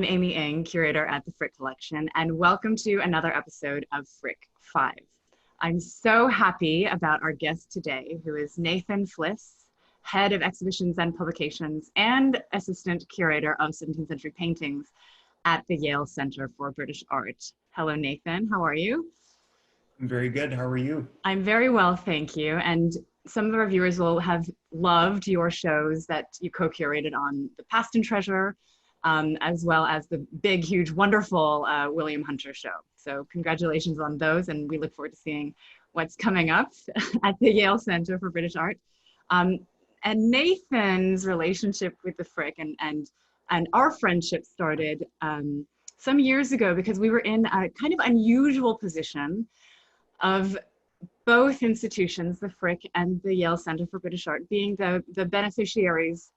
I'm Aimee Ng, curator at the Frick Collection, and welcome to another episode of Frick 5. I'm so happy about our guest today, who is Nathan Flis, head of exhibitions and publications and assistant curator of 17th century paintings at the Yale Center for British Art. Hello, Nathan. How are you? I'm very good. How are you? I'm very well, thank you. And some of our viewers will have loved your shows that you co-curated on The Past and Treasure, as well as the big, huge, wonderful William Hunter show. So congratulations on those, and we look forward to seeing what's coming up at the Yale Center for British Art. And Nathan's relationship with the Frick and our friendship started some years ago because we were in a kind of unusual position of both institutions, the Frick and the Yale Center for British Art, being the beneficiaries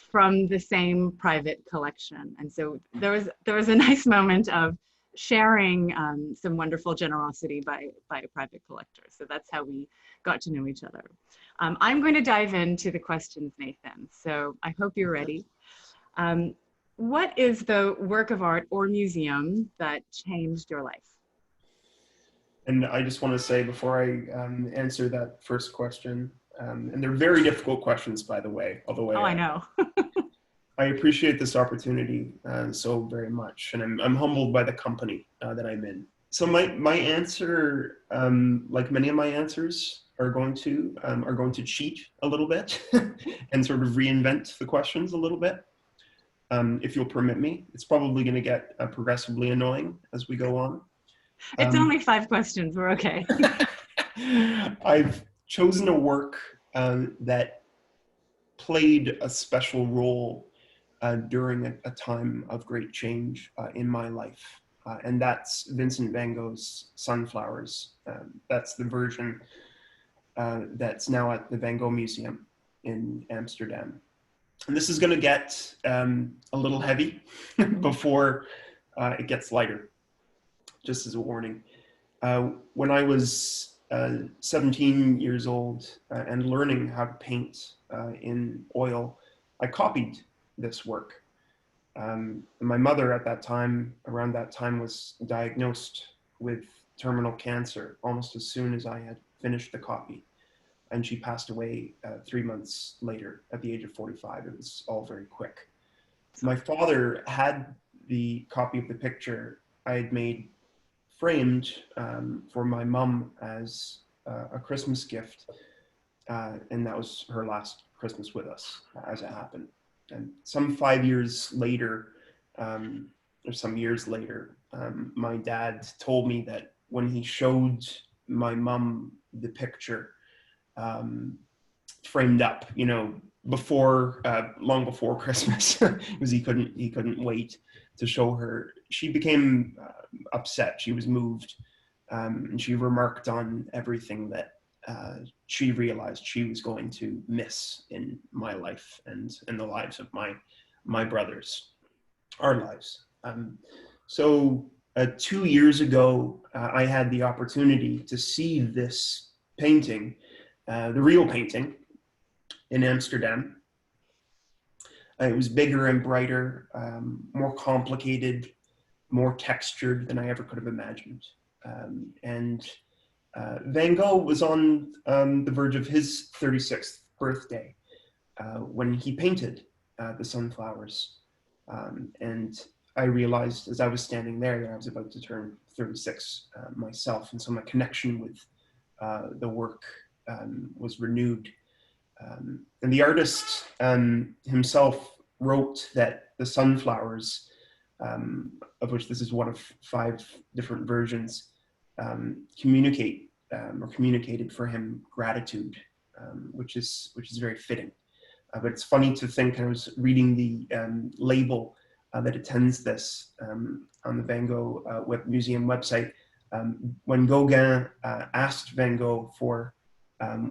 from the same private collection. And so there was a nice moment of sharing some wonderful generosity by a private collector. So that's how we got to know each other. I'm going to dive into the questions, Nathan. So I hope you're ready. What is the work of art or museum that changed your life? And I just want to say before I answer that first question, and they're very difficult questions, by the way. I know. I appreciate this opportunity so very much, and I'm humbled by the company that I'm in. So my answer, like many of my answers, are going to cheat a little bit and sort of reinvent the questions a little bit. If you'll permit me, it's probably going to get progressively annoying as we go on. It's only 5 questions, we're okay. I've chosen a work that played a special role during a time of great change in my life. And that's Vincent van Gogh's Sunflowers. That's the version that's now at the Van Gogh Museum in Amsterdam. And this is going to get a little heavy before it gets lighter. Just as a warning. When I was 17 years old and learning how to paint in oil, I copied this work. My mother at that time, around that time, was diagnosed with terminal cancer almost as soon as I had finished the copy. And she passed away 3 months later at the age of 45. It was all very quick. My father had the copy of the picture I had made framed for my mom as a Christmas gift, and that was her last Christmas with us, as it happened. And some 5 years later, or some years later, my dad told me that when he showed my mom the picture framed up, you know, before long before Christmas, because he couldn't wait to show her. She became upset. She was moved, and she remarked on everything that she realized she was going to miss in my life and in the lives of my brothers, our lives. So 2 years ago, I had the opportunity to see this painting, the real painting, in Amsterdam. It was bigger and brighter, more complicated, more textured than I ever could have imagined. And Van Gogh was on the verge of his 36th birthday when he painted the sunflowers. And I realized as I was standing there that I was about to turn 36 myself. And so my connection with the work was renewed. And the artist himself wrote that the sunflowers, of which this is one of 5 different versions, communicated for him gratitude, which is very fitting. But it's funny to think, I was reading the label that attends this on the Van Gogh Museum website. When Gauguin asked Van Gogh for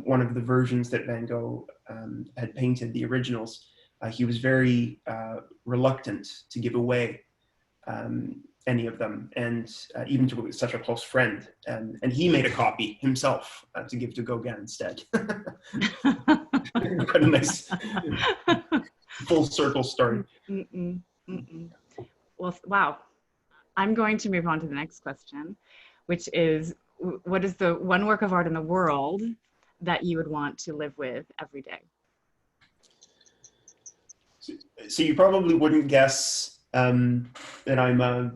one of the versions that Van Gogh had painted, the originals, he was very reluctant to give away any of them, and even to such a close friend. And he made a copy himself to give to Gauguin instead. What a nice full circle story. Well, wow. I'm going to move on to the next question, which is, what is the one work of art in the world that you would want to live with every day? So you probably wouldn't guess that I'm a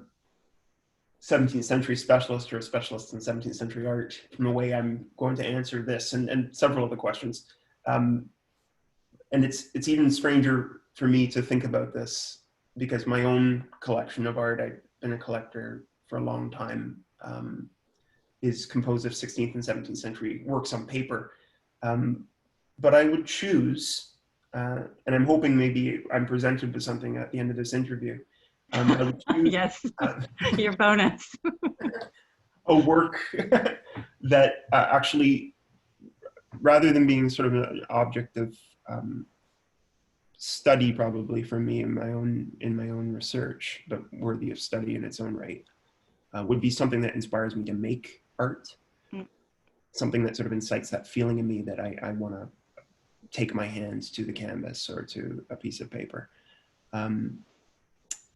17th century specialist or a specialist in 17th century art from the way I'm going to answer this and several of the questions. And it's even stranger for me to think about this because my own collection of art, I've been a collector for a long time, is composed of 16th and 17th century works on paper. But I would choose, and I'm hoping maybe I'm presented with something at the end of this interview. I would choose, Yes, your bonus. a work that actually, rather than being sort of an object of study probably for me in my own research, but worthy of study in its own right, would be something that inspires me to make art, something that sort of incites that feeling in me that I want to take my hands to the canvas or to a piece of paper.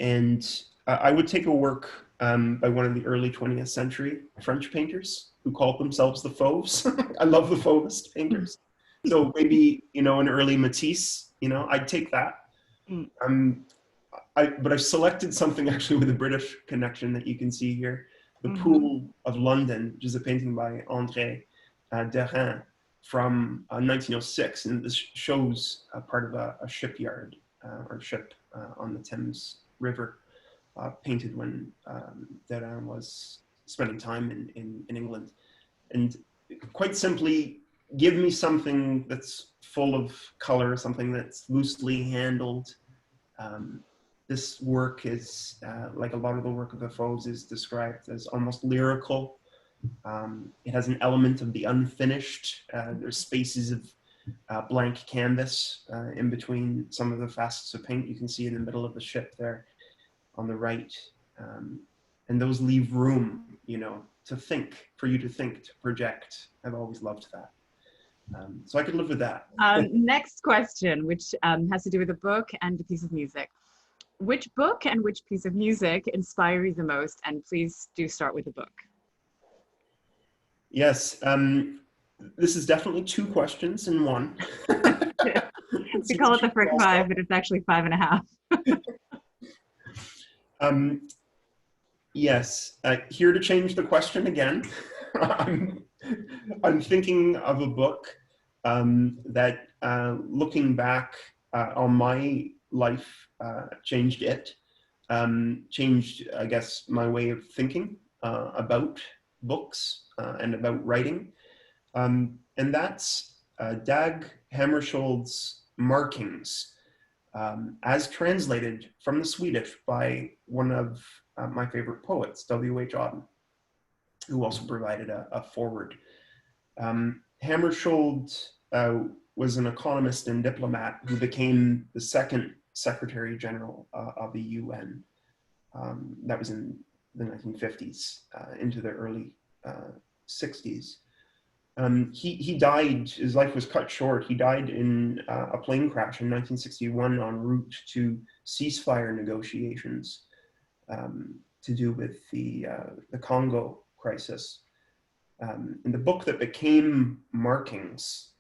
And I would take a work by one of the early 20th century French painters who called themselves the Fauves. I love the Fauvist painters. So maybe, an early Matisse, I'd take that. But I've selected something actually with a British connection that you can see here. The Pool of London, which is a painting by André Derain from 1906. And this shows part of a shipyard or ship on the Thames River, painted when Derain was spending time in England. And quite simply, give me something that's full of color, something that's loosely handled. This work is, like a lot of the work of the Fauves, is described as almost lyrical. It has an element of the unfinished. There's spaces of blank canvas in between some of the facets of paint. You can see in the middle of the ship there on the right. And those leave room, to think, for you to think, to project. I've always loved that. So I could live with that. Next question, which has to do with a book and a piece of music. Which book and which piece of music inspire you the most? And please do start with the book. Yes, this is definitely two questions in one. We call it the Frick Five, but it's actually 5.5. Yes, here to change the question again. I'm thinking of a book that, looking back on my life, changed it. Changed, I guess, my way of thinking about books and about writing. And that's Dag Hammarskjöld's Markings, as translated from the Swedish by one of my favorite poets, W.H. Auden, who also provided a foreword. Hammarskjöld was an economist and diplomat who became the second Secretary General of the UN. That was in the 1950s into the early 60s. He died, his life was cut short. He died in a plane crash in 1961 en route to ceasefire negotiations to do with the Congo crisis. And the book that became Markings,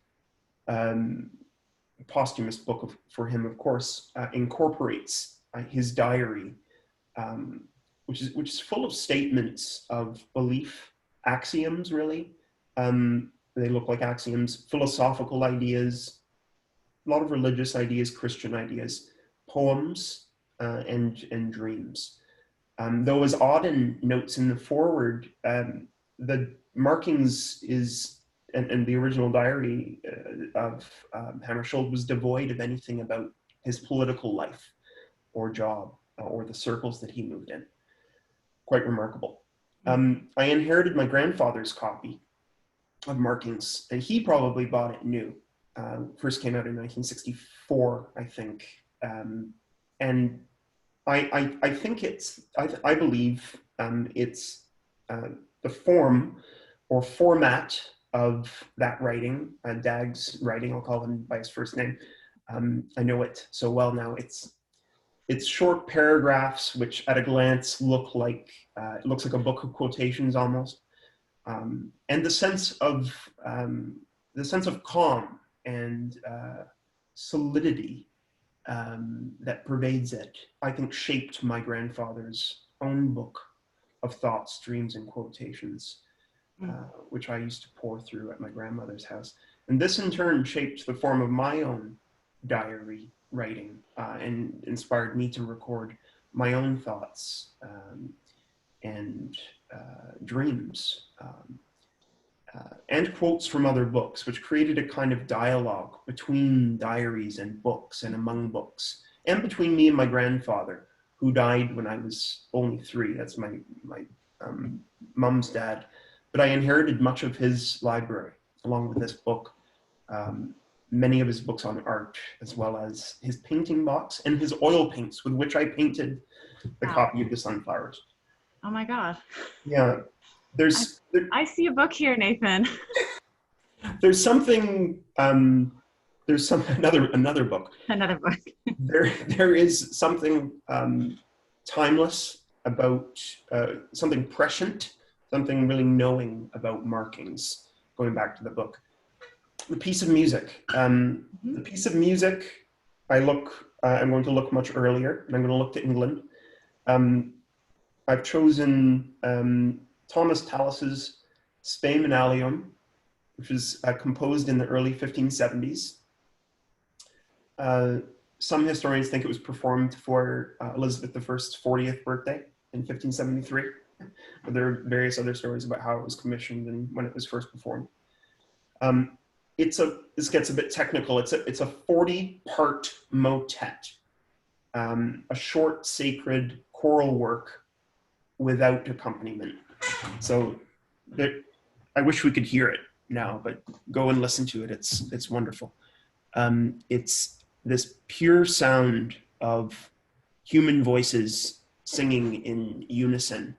posthumous book for him, of course, incorporates his diary, which is full of statements of belief, axioms, really. They look like axioms, philosophical ideas, a lot of religious ideas, Christian ideas, poems, and dreams. Though, as Auden notes in the foreword, the Markings is, and the original diary of Hammarskjöld was devoid of anything about his political life or job or the circles that he moved in. Quite remarkable. I inherited my grandfather's copy of Markings, and he probably bought it new. First came out in 1964, I think. And I think I believe it's the form or format of that writing, Dag's writing, I'll call him by his first name. I know it so well now. it's short paragraphs, which at a glance look like, it looks like a book of quotations almost. And the sense of calm and solidity that pervades it, I think shaped my grandfather's own book of thoughts, dreams, and quotations, which I used to pour through at my grandmother's house. And this in turn shaped the form of my own diary writing and inspired me to record my own thoughts and dreams and quotes from other books, which created a kind of dialogue between diaries and books and among books, and between me and my grandfather, who died when I was only 3. That's my mom's dad. But I inherited much of his library along with this book, many of his books on art, as well as his painting box and his oil paints with which I painted the copy of the sunflowers. Oh my God. Yeah. I see a book here, Nathan. There's something, another book. Another book. There is something timeless about, something prescient, something really knowing about markings, going back to the book. The piece of music. The piece of music, I'm going to look much earlier, and I'm going to look to England. I've chosen Thomas Tallis's Spem and Allium, which was composed in the early 1570s. Some historians think it was performed for Elizabeth I's 40th birthday in 1573. But there are various other stories about how it was commissioned and when it was first performed. This gets a bit technical. It's a 40-part motet, a short sacred choral work without accompaniment. So I wish we could hear it now, but go and listen to it. It's wonderful. It's this pure sound of human voices singing in unison.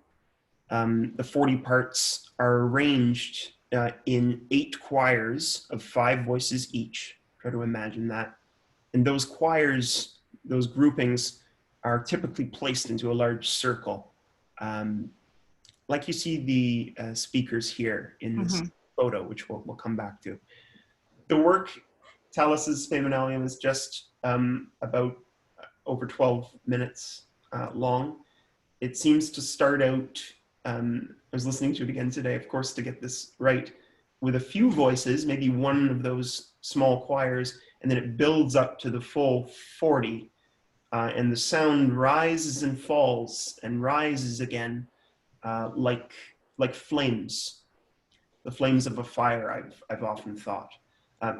The 40 parts are arranged in 8 choirs of 5 voices each. Try to imagine that. And those choirs, those groupings, are typically placed into a large circle. Like you see the speakers here in this photo, which we'll come back to. The work, Tallis's Spem and Allium, is just about over 12 minutes long. It seems to start out, I was listening to it again today, of course, to get this right, with a few voices, maybe one of those small choirs, and then it builds up to the full 40, and the sound rises and falls and rises again, like flames, the flames of a fire, I've often thought.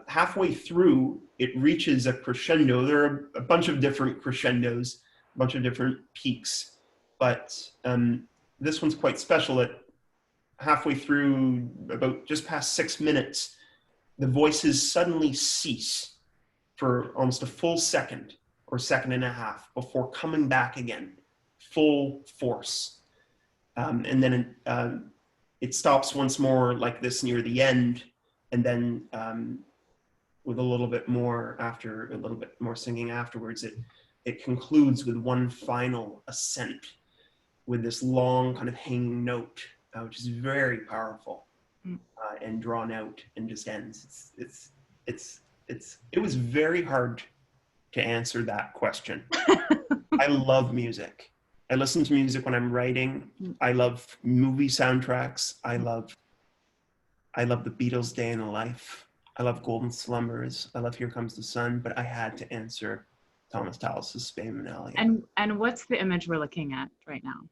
Halfway through, it reaches a crescendo. There are a bunch of different crescendos, a bunch of different peaks, but this one's quite special. At halfway through, about just past 6 minutes, the voices suddenly cease for almost a full second or second and a half before coming back again, full force. And then it stops once more like this near the end, and then with a little bit more singing afterwards, it concludes with one final ascent with this long kind of hanging note, which is very powerful and drawn out and just ends. It was very hard to answer that question. I love music. I listen to music when I'm writing. I love movie soundtracks. I love the Beatles' Day in a Life. I love Golden Slumbers. I love Here Comes the Sun. But I had to answer Thomas Tallis's Spem and Allium. And what's the image we're looking at right now?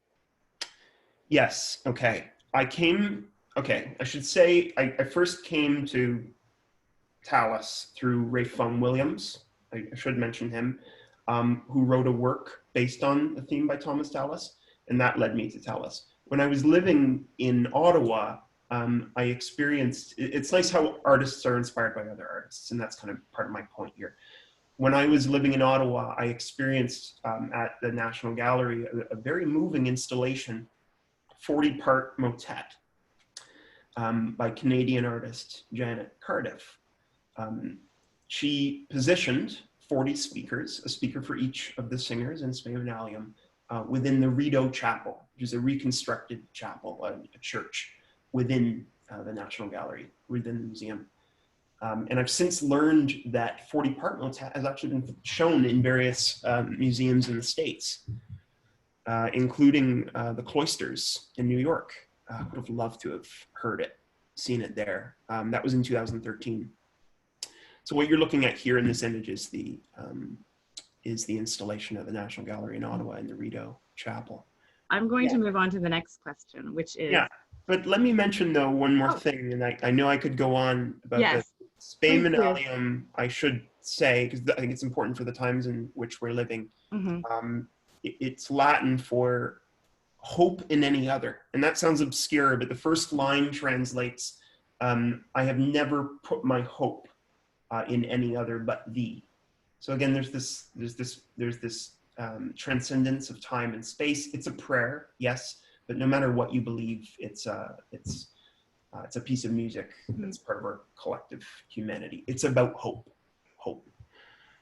Yes. Okay. I should say I first came to Tallis through Ralph Vaughan Williams. I should mention him, who wrote a work based on a theme by Thomas Tallis, and that led me to Tallis. When I was living in Ottawa, I experienced, it's nice how artists are inspired by other artists, and that's kind of part of my point here. When I was living in Ottawa, I experienced at the National Gallery a very moving installation, 40-part motet by Canadian artist Janet Cardiff. She positioned 40 speakers, a speaker for each of the singers in Spem and Allium, within the Rideau Chapel, which is a reconstructed chapel, a church within the National Gallery, within the museum. And I've since learned that 40 part notes has actually been shown in various museums in the States, including the Cloisters in New York. I would have loved to have heard it, seen it there. That was in 2013. So what you're looking at here in this image is the installation of the National Gallery in Ottawa in the Rideau Chapel. I'm going to move on to the next question, which is... Yeah, but let me mention though one more thing, and I know I could go on about the Spem and Allium, I should say, because I think it's important for the times in which we're living. It's Latin for hope in any other. And that sounds obscure, but the first line translates, I have never put my hope in any other but thee. So again, there's this transcendence of time and space. It's a prayer, yes, but no matter what you believe, it's a piece of music that's part of our collective humanity. It's about hope.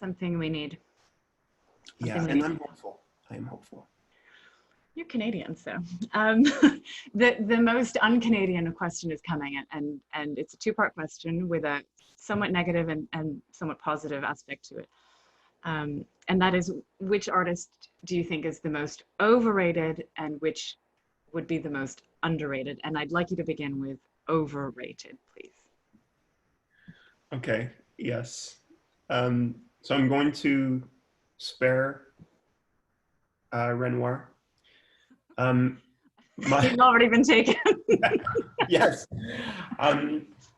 Something we need. And I'm hopeful. I am hopeful. You're Canadian, so the most un-Canadian question is coming, and it's a two-part question with a somewhat negative and somewhat positive aspect to it. And that is, which artist do you think is the most overrated and which would be the most underrated? And I'd like you to begin with overrated, please. Okay, yes. So I'm going to spare Renoir. He's already been taken. Yes.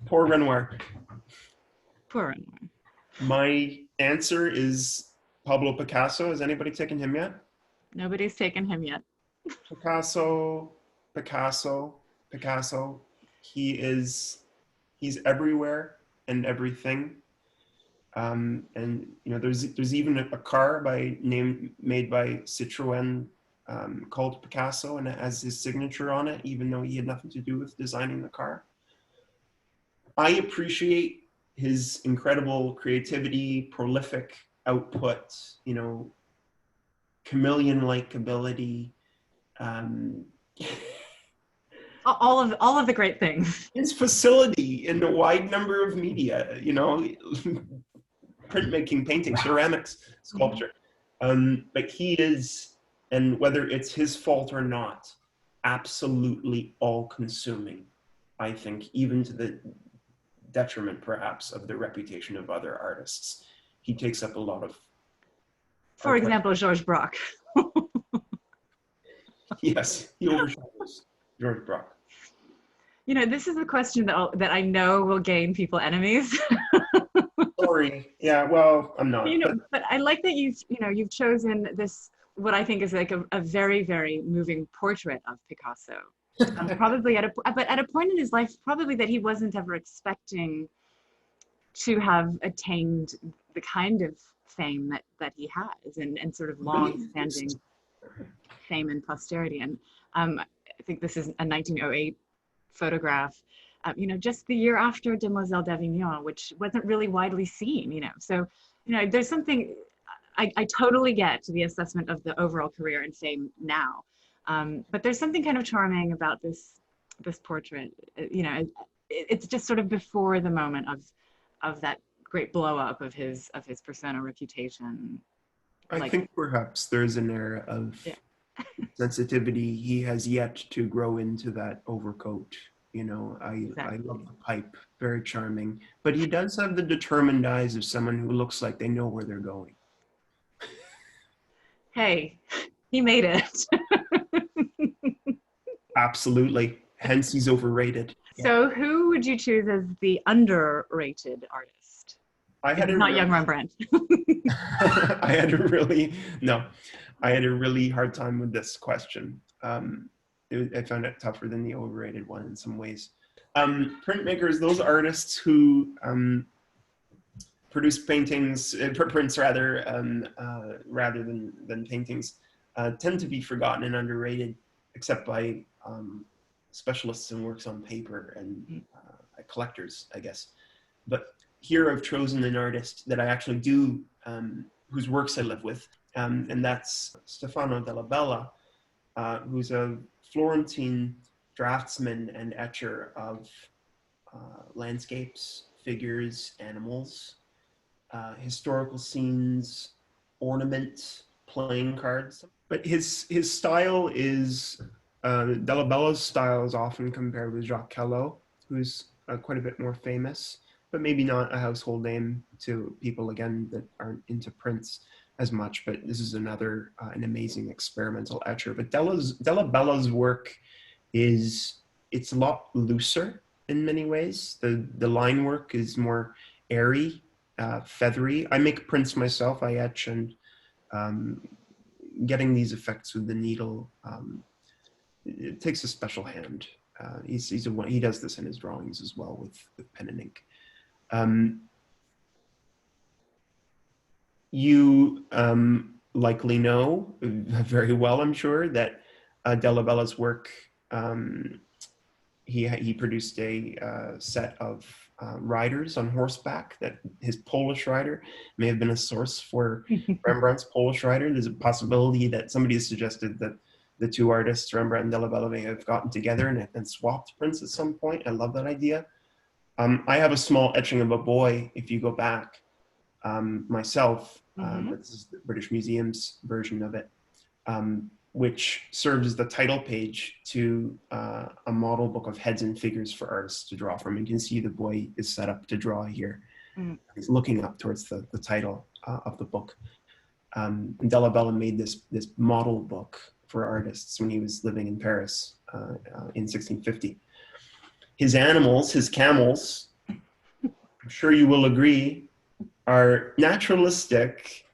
Poor Renoir. Poor Renoir. My answer is Pablo Picasso. Has anybody taken him yet? Nobody's taken him yet. Picasso. He's everywhere and everything. And you know, there's even a car made by Citroën called Picasso, and it has his signature on it, even though he had nothing to do with designing the car. I appreciate his incredible creativity, prolific output, you know, chameleon-like ability. All of the great things. His facility in a wide number of media, you know, printmaking, painting, ceramics, sculpture. But he is, and whether it's his fault or not, absolutely all-consuming, I think, even to the detriment, perhaps, of the reputation of other artists. He takes up a lot of... For example, Georges Braque. Yes, he overshadows Georges Braque. You know, this is a question that I know will gain people enemies. Sorry. Yeah, well, I'm not. You know, but I like that you've chosen this, what I think is like a very, very moving portrait of Picasso. Probably at a point in his life, probably that he wasn't ever expecting to have attained the kind of fame that he has, and sort of long-standing fame and posterity. And I think this is a 1908 photograph, you know, just the year after Demoiselle d'Avignon, which wasn't really widely seen, you know. So, you know, there's something, I totally get the assessment of the overall career and fame now. But there's something kind of charming about this portrait. You know, it's just sort of before the moment of that great blow up of his persona, reputation. I think perhaps there's an air of sensitivity. He has yet to grow into that overcoat. You know, I love the pipe, very charming. But he does have the determined eyes of someone who looks like they know where they're going. Hey, he made it. Absolutely. Hence, he's overrated. So who would you choose as the underrated artist? Not young Rembrandt. I had a really hard time with this question. I found it tougher than the overrated one in some ways. Printmakers, those artists who produce paintings, prints rather than paintings, tend to be forgotten and underrated, except by specialists in works on paper and collectors, I guess. But here I've chosen an artist that I actually do whose works I live with, and that's Stefano della Bella, who's a Florentine draftsman and etcher of landscapes, figures, animals, historical scenes, ornaments, playing cards. But his style is, Della Bella's style is often compared with Jacques Callot, who's quite a bit more famous, but maybe not a household name to people, again, that aren't into prints as much. But this is another, an amazing experimental etcher. But Della Bella's work it's a lot looser in many ways. The line work is more airy, feathery. I make prints myself. I etch, and getting these effects with the needle, it takes a special hand. He does this in his drawings as well with pen and ink. You likely know very well, I'm sure, that Della Bella's work, he produced a set of riders on horseback. That his Polish rider may have been a source for Rembrandt's Polish rider. There's a possibility that somebody has suggested that the two artists, Rembrandt and Della Bella, may have gotten together and swapped prints at some point. I love that idea. I have a small etching of a boy, if you go back, myself. This is the British Museum's version of it, which serves as the title page to a model book of heads and figures for artists to draw from. You can see the boy is set up to draw here. He's looking up towards the title of the book. Della Bella made this model book for artists when he was living in Paris in 1650. His animals, his camels, I'm sure you will agree, are naturalistic,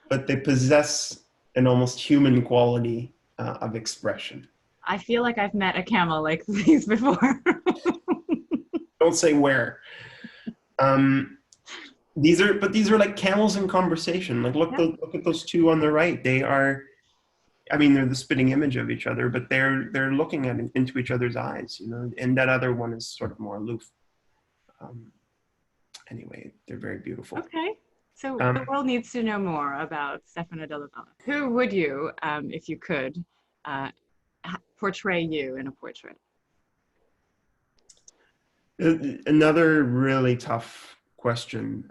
but they possess an almost human quality of expression. I feel like I've met a camel like these before. Don't say where. These are like camels in conversation. Like look at those two on the right. They are, I mean, they're the spitting image of each other, but they're looking into each other's eyes, you know. And that other one is sort of more aloof. Anyway, they're very beautiful. Okay. So the world needs to know more about Stefano della Bella. Who would you, if you could, portray you in a portrait? Another really tough question.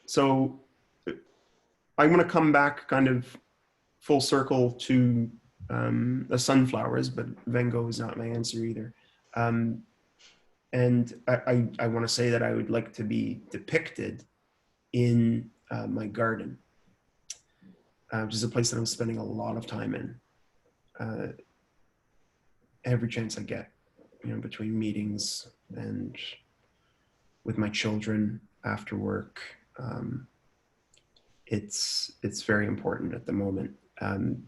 So I'm going to come back kind of full circle to the sunflowers, but Van Gogh is not my answer either. And I want to say that I would like to be depicted in my garden, which is a place that I'm spending a lot of time in, every chance I get, you know, between meetings and with my children after work. It's very important at the moment. And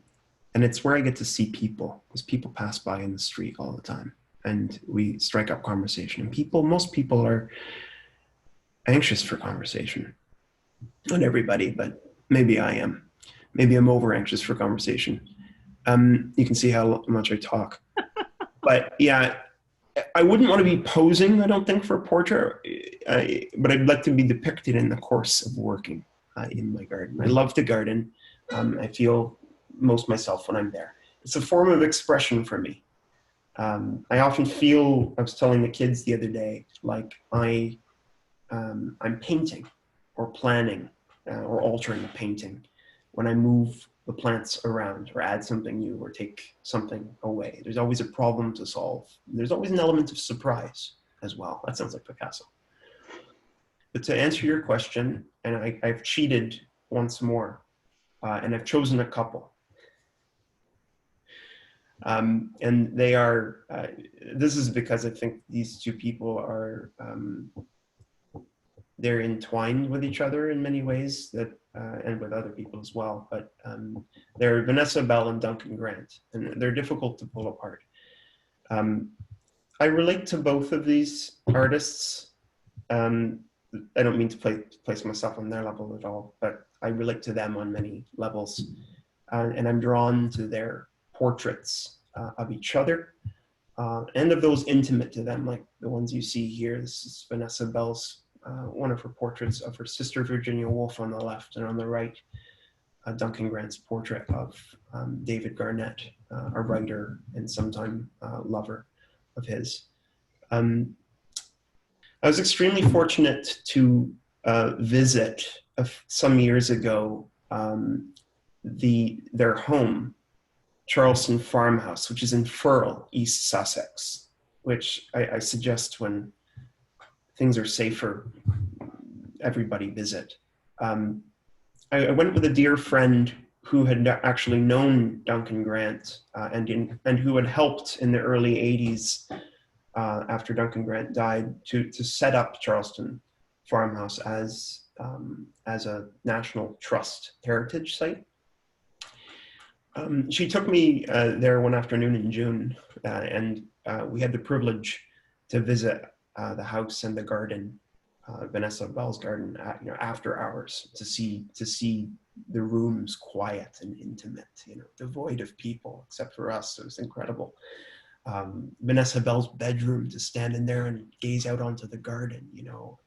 it's where I get to see people, because people pass by in the street all the time. And we strike up conversation. And most people are anxious for conversation. Not everybody, but maybe I am. Maybe I'm over anxious for conversation. You can see how much I talk. But yeah, I wouldn't want to be posing, I don't think, for a portrait, but I'd like to be depicted in the course of working in my garden. I love to garden. I feel most myself when I'm there. It's a form of expression for me. I often feel, I was telling the kids the other day, like I'm painting or planning or altering a painting when I move the plants around or add something new or take something away. There's always a problem to solve. There's always an element of surprise as well. That sounds like Picasso. But to answer your question, and I've cheated once more, and I've chosen a couple. And they are, this is because I think these two people are, they're entwined with each other in many ways, that and with other people as well. But they're Vanessa Bell and Duncan Grant, and they're difficult to pull apart. I relate to both of these artists. I don't mean to place myself on their level at all, but I relate to them on many levels. And I'm drawn to their portraits of each other and of those intimate to them, like the ones you see here. This is Vanessa Bell's one of her portraits of her sister Virginia Woolf on the left, and on the right, Duncan Grant's portrait of David Garnett, a writer and sometime lover of his. I was extremely fortunate to visit some years ago their home, Charleston Farmhouse, which is in Firle, East Sussex, which I suggest when things are safer, everybody visit. I went with a dear friend who had actually known Duncan Grant and who had helped in the early 80s after Duncan Grant died to set up Charleston Farmhouse as a National Trust heritage site. She took me there one afternoon in June, and we had the privilege to visit the house and the garden, Vanessa Bell's garden, after hours, to see the rooms quiet and intimate, devoid of people except for us. It was incredible. Vanessa Bell's bedroom, to stand in there and gaze out onto the garden,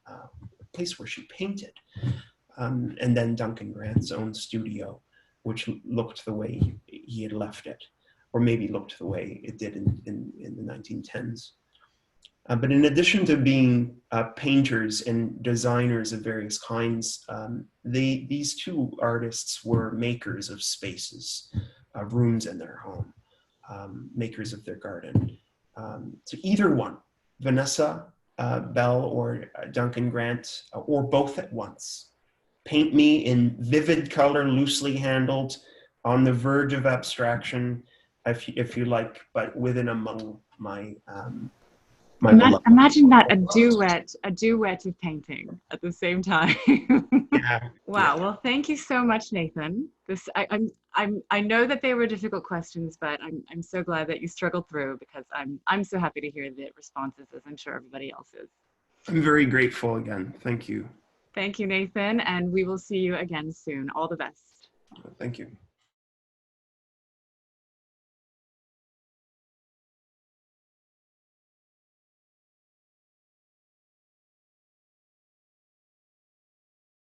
a place where she painted. And then Duncan Grant's own studio, which looked the way he had left it, or maybe looked the way it did in the 1910s. But in addition to being painters and designers of various kinds, these two artists were makers of spaces, rooms in their home, makers of their garden. So either one, Vanessa Bell or Duncan Grant, or both at once, paint me in vivid color, loosely handled, on the verge of abstraction, if you like, but with and among my imagine that, a duet of painting at the same time. Yeah. Wow. Yeah. Well, thank you so much, Nathan. I know that they were difficult questions, but I'm so glad that you struggled through, because I'm so happy to hear the responses, as I'm sure everybody else is. I'm very grateful again. Thank you. Thank you, Nathan, and we will see you again soon. All the best. Thank you.